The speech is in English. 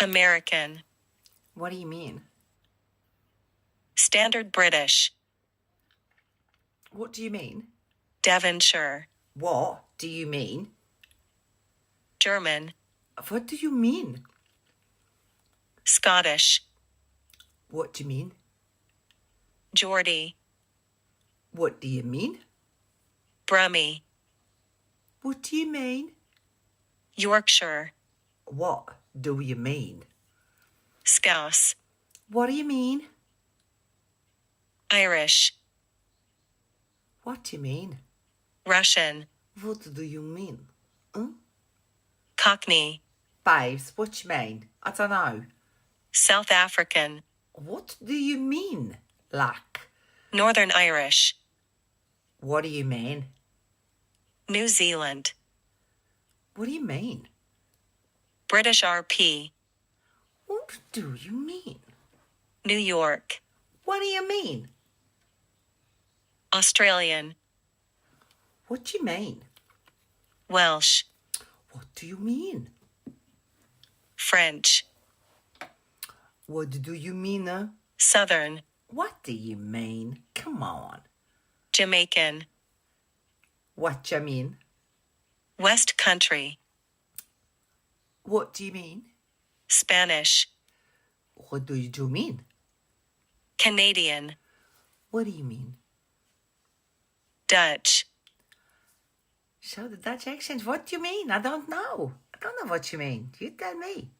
American. What do you mean? Standard British. What do you mean? Devonshire. What do you mean? German. What do you mean? Scottish. What do you mean? Geordie. What do you mean? Brummie. What do you mean? Yorkshire. What do you mean? Scouse. What do you mean? Irish. What do you mean? Russian. What do you mean? Huh? Cockney. Babes, what do you mean? I don't know. South African. What do you mean, lack? Northern Irish. What do you mean? New Zealand. What do you mean? British RP. What do you mean? New York. What do you mean? Australian. What do you mean? Welsh. What do you mean? French. What do you mean? Southern. What do you mean? Come on. Jamaican. What do you mean? West Country. What do you mean? Spanish. What do you mean? Canadian. What do you mean? Dutch. Show the Dutch accent. What do you mean? I don't know. I don't know what you mean. You tell me.